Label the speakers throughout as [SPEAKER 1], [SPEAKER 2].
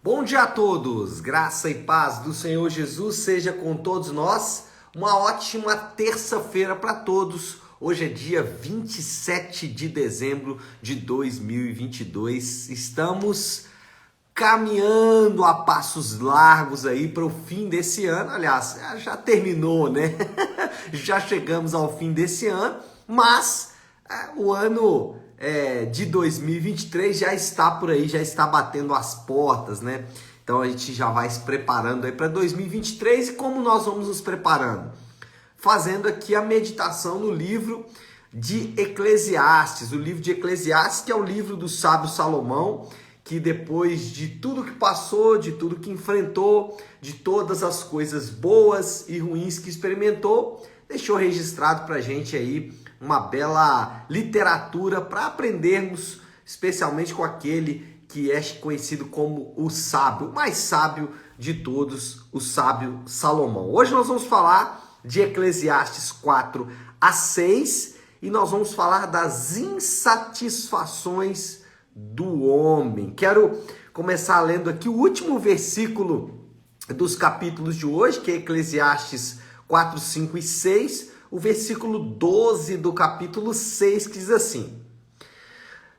[SPEAKER 1] Bom dia a todos, graça e paz do Senhor Jesus seja com todos nós. Uma ótima terça-feira para todos. Hoje é dia 27 de dezembro de 2022. Estamos caminhando a passos largos aí para o fim desse ano. Aliás, já terminou, né? Já chegamos ao fim desse ano, mas o ano de 2023 já está por aí, já está batendo as portas, né? Então a gente já vai se preparando aí para 2023. E como nós vamos nos preparando? Fazendo aqui a meditação no livro de Eclesiastes, o livro de Eclesiastes, que é o livro do sábio Salomão, que depois de tudo que passou, de tudo que enfrentou, de todas as coisas boas e ruins que experimentou, deixou registrado para a gente aí uma bela literatura para aprendermos, especialmente com aquele que é conhecido como o sábio, o mais sábio de todos, o sábio Salomão. Hoje nós vamos falar de Eclesiastes 4-6 e nós vamos falar das insatisfações do homem. Quero começar lendo aqui o último versículo dos capítulos de hoje, que é Eclesiastes 4, 5 e 6, o versículo 12 do capítulo 6, que diz assim: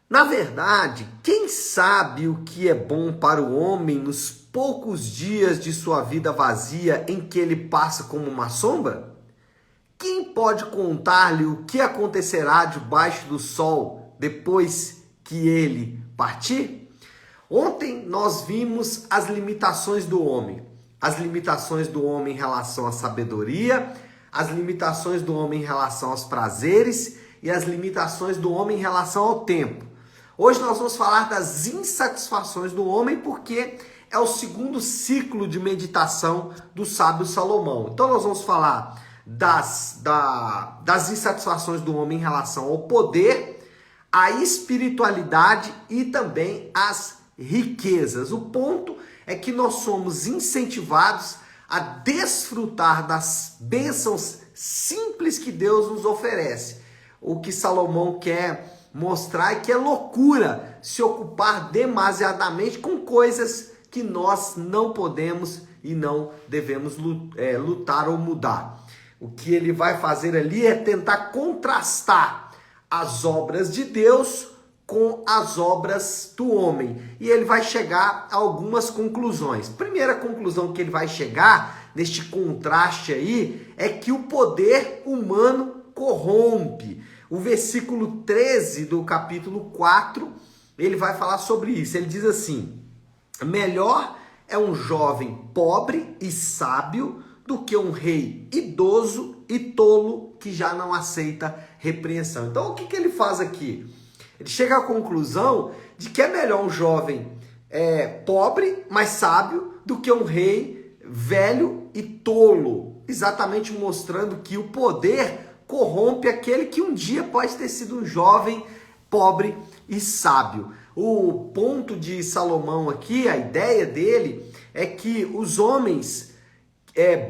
[SPEAKER 1] na verdade, quem sabe o que é bom para o homem nos poucos dias de sua vida vazia em que ele passa como uma sombra? Quem pode contar-lhe o que acontecerá debaixo do sol depois que ele partir? Ontem nós vimos as limitações do homem. As limitações do homem em relação à sabedoria, as limitações do homem em relação aos prazeres e as limitações do homem em relação ao tempo. Hoje nós vamos falar das insatisfações do homem, porque é o segundo ciclo de meditação do sábio Salomão. Então nós vamos falar das insatisfações do homem em relação ao poder, à espiritualidade e também às riquezas. O ponto é que nós somos incentivados a desfrutar das bênçãos simples que Deus nos oferece. O que Salomão quer mostrar é que é loucura se ocupar demasiadamente com coisas que nós não podemos e não devemos lutar ou mudar. O que ele vai fazer ali é tentar contrastar as obras de Deus com as obras do homem. E ele vai chegar a algumas conclusões. Primeira conclusão que ele vai chegar, neste contraste aí, é que o poder humano corrompe. O versículo 13 do capítulo 4, ele vai falar sobre isso. Ele diz assim: melhor é um jovem pobre e sábio do que um rei idoso e tolo que já não aceita repreensão. Então o que ele faz aqui? Ele chega à conclusão de que é melhor um jovem pobre, mas sábio, do que um rei velho e tolo. Exatamente mostrando que o poder corrompe aquele que um dia pode ter sido um jovem pobre e sábio. O ponto de Salomão aqui, a ideia dele, é que os homens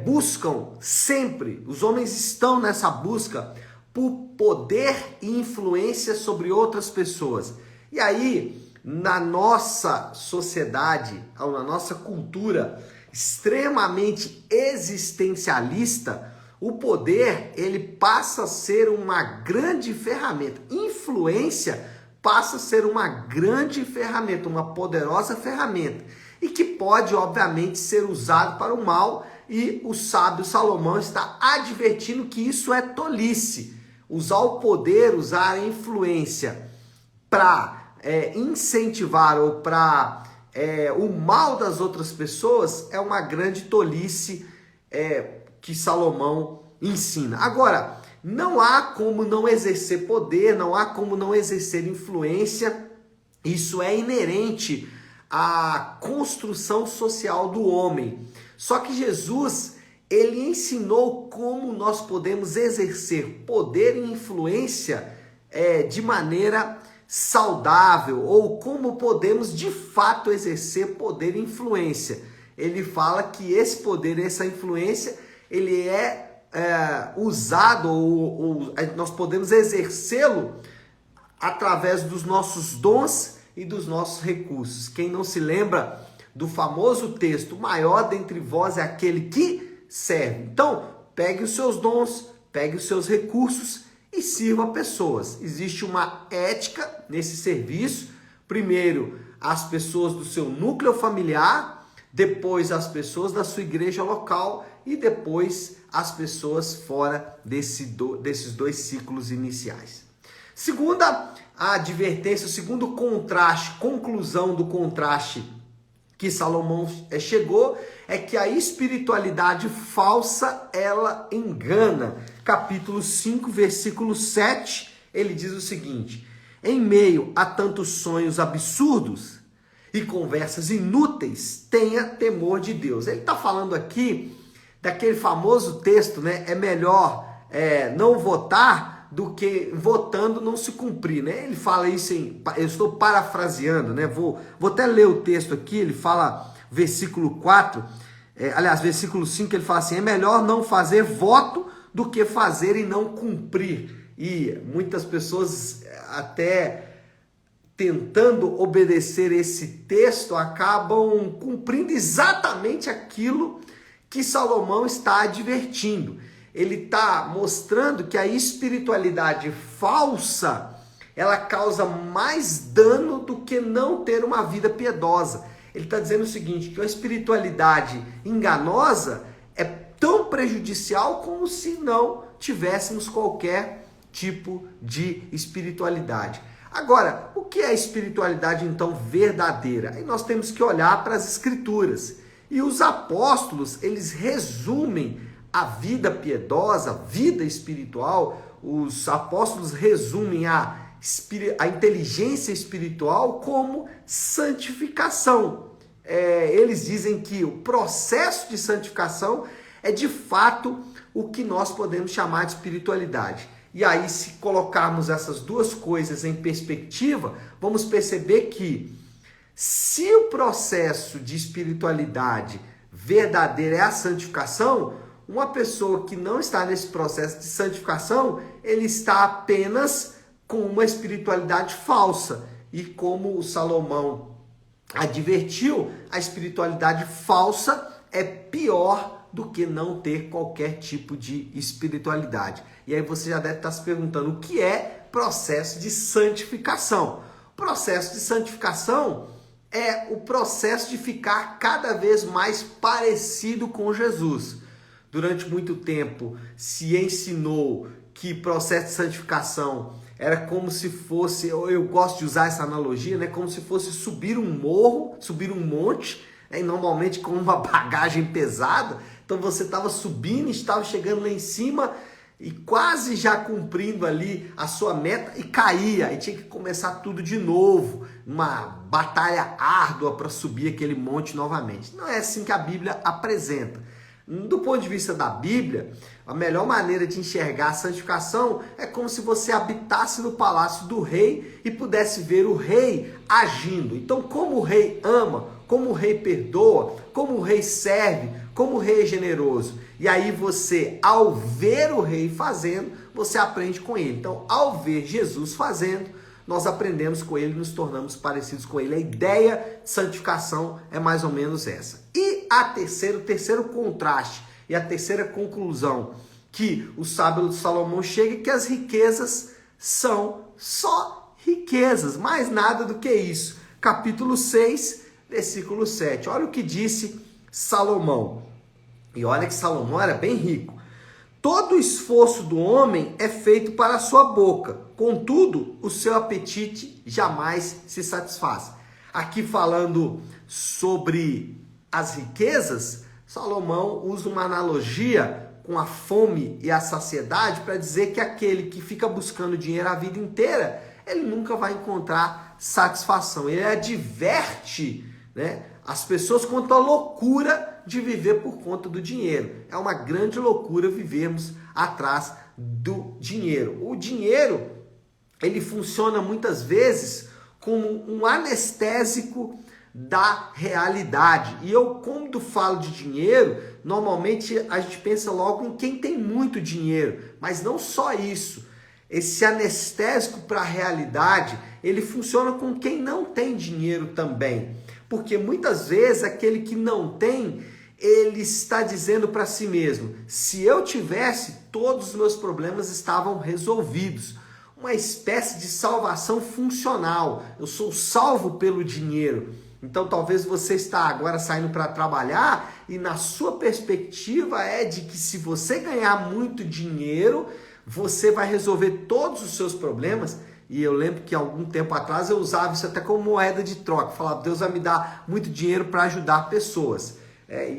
[SPEAKER 1] buscam sempre, os homens estão nessa busca por poder e influência sobre outras pessoas. E aí, na nossa sociedade, na nossa cultura extremamente existencialista, o poder, ele passa a ser uma grande ferramenta. Influência passa a ser uma grande ferramenta, uma poderosa ferramenta. E que pode, obviamente, ser usado para o mal. E o sábio Salomão está advertindo que isso é tolice. Usar o poder, usar a influência para incentivar ou para o mal das outras pessoas é uma grande tolice que Salomão ensina. Agora, não há como não exercer poder, não há como não exercer influência. Isso é inerente à construção social do homem. Só que Jesus, ele ensinou como nós podemos exercer poder e influência de maneira saudável, ou como podemos de fato exercer poder e influência. Ele fala que esse poder e essa influência, ele usado, ou nós podemos exercê-lo através dos nossos dons e dos nossos recursos. Quem não se lembra do famoso texto, o maior dentre vós é aquele que serve. Então, pegue os seus dons, pegue os seus recursos e sirva pessoas. Existe uma ética nesse serviço. Primeiro, as pessoas do seu núcleo familiar, depois as pessoas da sua igreja local e depois as pessoas fora desses dois ciclos iniciais. Segunda advertência, o segundo contraste, conclusão do contraste que Salomão chegou, é que a espiritualidade falsa, ela engana. Capítulo 5, versículo 7, ele diz o seguinte: em meio a tantos sonhos absurdos e conversas inúteis, tenha temor de Deus. Ele está falando aqui daquele famoso texto, né? É melhor não votar do que votando não se cumprir, né? Ele fala isso eu estou parafraseando, né? Vou até ler o texto aqui. Ele fala, versículo 4, versículo 5, ele fala assim: é melhor não fazer voto do que fazer e não cumprir. E muitas pessoas, até tentando obedecer esse texto, acabam cumprindo exatamente aquilo que Salomão está advertindo. Ele está mostrando que a espiritualidade falsa, ela causa mais dano do que não ter uma vida piedosa. Ele está dizendo o seguinte, que a espiritualidade enganosa é tão prejudicial como se não tivéssemos qualquer tipo de espiritualidade. Agora, o que é a espiritualidade então verdadeira? Aí nós temos que olhar para as escrituras. E os apóstolos, eles resumem a vida piedosa, a vida espiritual. Os apóstolos resumem a inteligência espiritual como santificação. Eles dizem que o processo de santificação é de fato o que nós podemos chamar de espiritualidade. E aí, se colocarmos essas duas coisas em perspectiva, vamos perceber que se o processo de espiritualidade verdadeira é a santificação, uma pessoa que não está nesse processo de santificação, ele está apenas com uma espiritualidade falsa. E como o Salomão advertiu, a espiritualidade falsa é pior do que não ter qualquer tipo de espiritualidade. E aí você já deve estar se perguntando, o que é processo de santificação? O processo de santificação é o processo de ficar cada vez mais parecido com Jesus. Durante muito tempo se ensinou que processo de santificação era como se fosse, eu gosto de usar essa analogia, né? Como se fosse subir um morro, subir um monte, né? E normalmente com uma bagagem pesada. Então você estava subindo, estava chegando lá em cima e quase já cumprindo ali a sua meta e caía. E tinha que começar tudo de novo, uma batalha árdua para subir aquele monte novamente. Não é assim que a Bíblia apresenta. Do ponto de vista da Bíblia, a melhor maneira de enxergar a santificação é como se você habitasse no palácio do rei e pudesse ver o rei agindo. Então, como o rei ama, como o rei perdoa, como o rei serve, como o rei é generoso. E aí você, ao ver o rei fazendo, você aprende com ele. Então, ao ver Jesus fazendo, nós aprendemos com ele e nos tornamos parecidos com ele. A ideia de santificação é mais ou menos essa. E o terceiro contraste e a terceira conclusão que o sábio Salomão chega é que as riquezas são só riquezas, mais nada do que isso. Capítulo 6, versículo 7. Olha o que disse Salomão. E olha que Salomão era bem rico. Todo o esforço do homem é feito para a sua boca, contudo, o seu apetite jamais se satisfaz. Aqui falando sobre as riquezas, Salomão usa uma analogia com a fome e a saciedade para dizer que aquele que fica buscando dinheiro a vida inteira, ele nunca vai encontrar satisfação. Ele adverte, né, as pessoas quanto à loucura de viver por conta do dinheiro. É uma grande loucura vivermos atrás do dinheiro. O dinheiro, ele funciona muitas vezes como um anestésico da realidade. E eu, quando falo de dinheiro, normalmente a gente pensa logo em quem tem muito dinheiro. Mas não só isso. Esse anestésico para a realidade, ele funciona com quem não tem dinheiro também. Porque muitas vezes aquele que não tem, ele está dizendo para si mesmo: se eu tivesse, todos os meus problemas estavam resolvidos. Uma espécie de salvação funcional. Eu sou salvo pelo dinheiro. Então talvez você está agora saindo para trabalhar e na sua perspectiva é de que se você ganhar muito dinheiro, você vai resolver todos os seus problemas. E eu lembro que algum tempo atrás eu usava isso até como moeda de troca. Falava: Deus vai me dar muito dinheiro para ajudar pessoas.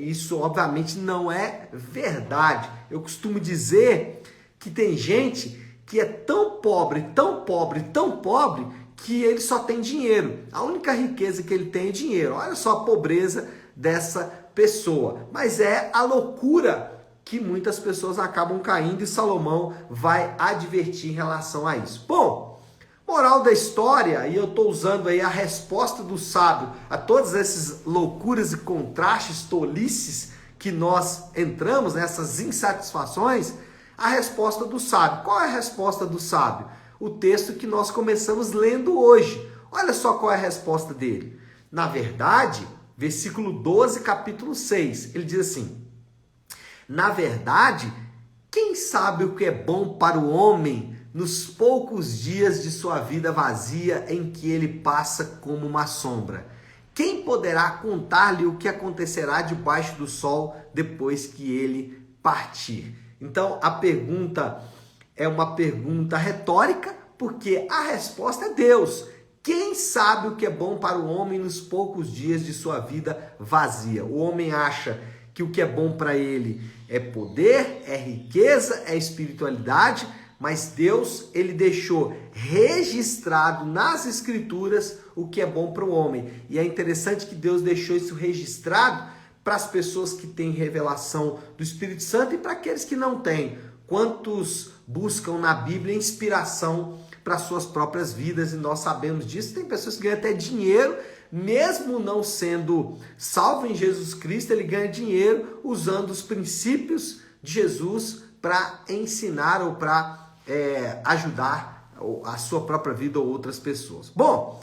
[SPEAKER 1] Isso obviamente não é verdade. Eu costumo dizer que tem gente que é tão pobre, tão pobre, tão pobre, que ele só tem dinheiro. A única riqueza que ele tem é dinheiro. Olha só a pobreza dessa pessoa. Mas é a loucura que muitas pessoas acabam caindo e Salomão vai advertir em relação a isso. Bom, moral da história, e eu estou usando aí a resposta do sábio a todas essas loucuras e contrastes, tolices que nós entramos, nessas insatisfações, a resposta do sábio. Qual é a resposta do sábio? O texto que nós começamos lendo hoje. Olha só qual é a resposta dele. Na verdade, versículo 12, capítulo 6, ele diz assim: na verdade, quem sabe o que é bom para o homem nos poucos dias de sua vida vazia em que ele passa como uma sombra? Quem poderá contar-lhe o que acontecerá debaixo do sol depois que ele partir? Então, a pergunta é uma pergunta retórica, porque a resposta é Deus. Quem sabe o que é bom para o homem nos poucos dias de sua vida vazia? O homem acha que o que é bom para ele é poder, é riqueza, é espiritualidade, mas Deus, ele deixou registrado nas Escrituras o que é bom para o homem. E é interessante que Deus deixou isso registrado para as pessoas que têm revelação do Espírito Santo e para aqueles que não têm. Quantos buscam na Bíblia inspiração para suas próprias vidas, e nós sabemos disso. Tem pessoas que ganham até dinheiro, mesmo não sendo salvo em Jesus Cristo, ele ganha dinheiro usando os princípios de Jesus para ensinar ou para ajudar a sua própria vida ou outras pessoas. Bom,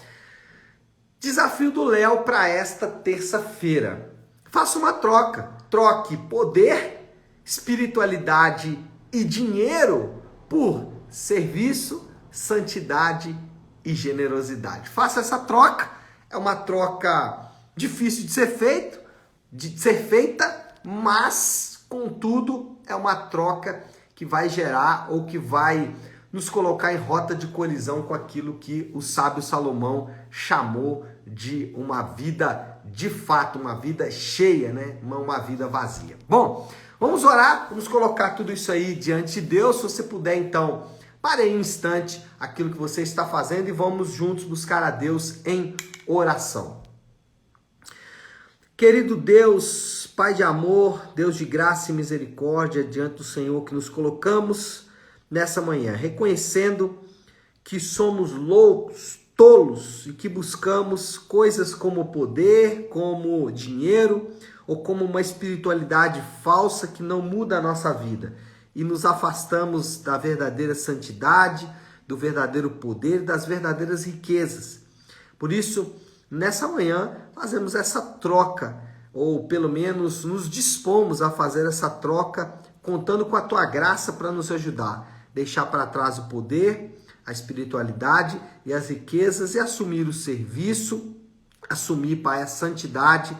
[SPEAKER 1] desafio do Léo para esta terça-feira. Faça uma troca. Troque poder, espiritualidade e dinheiro por serviço, santidade e generosidade. Faça essa troca. É uma troca difícil de ser feita, mas, contudo, é uma troca que vai gerar ou que vai nos colocar em rota de colisão com aquilo que o sábio Salomão chamou de uma vida de fato, uma vida cheia, né? Uma vida vazia. Bom, vamos orar, vamos colocar tudo isso aí diante de Deus. Se você puder, então, pare aí um instante aquilo que você está fazendo e vamos juntos buscar a Deus em oração. Querido Deus, Pai de amor, Deus de graça e misericórdia, diante do Senhor que nos colocamos nessa manhã, reconhecendo que somos loucos, tolos e que buscamos coisas como poder, como dinheiro ou como uma espiritualidade falsa que não muda a nossa vida e nos afastamos da verdadeira santidade, do verdadeiro poder, das verdadeiras riquezas. Por isso, nessa manhã, fazemos essa troca, ou pelo menos nos dispomos a fazer essa troca, contando com a Tua graça para nos ajudar. Deixar para trás o poder, a espiritualidade e as riquezas e assumir o serviço, assumir, Pai, a santidade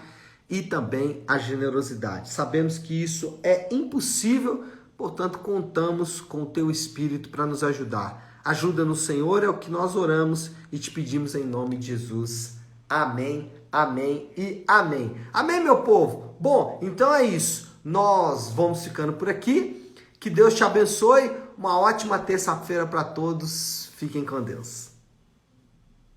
[SPEAKER 1] e também a generosidade. Sabemos que isso é impossível, portanto, contamos com o Teu Espírito para nos ajudar. Ajuda-nos, Senhor, é o que nós oramos e te pedimos em nome de Jesus. Amém, amém e amém. Amém, meu povo? Bom, então é isso. Nós vamos ficando por aqui. Que Deus te abençoe. Uma ótima terça-feira para todos. Fiquem com Deus.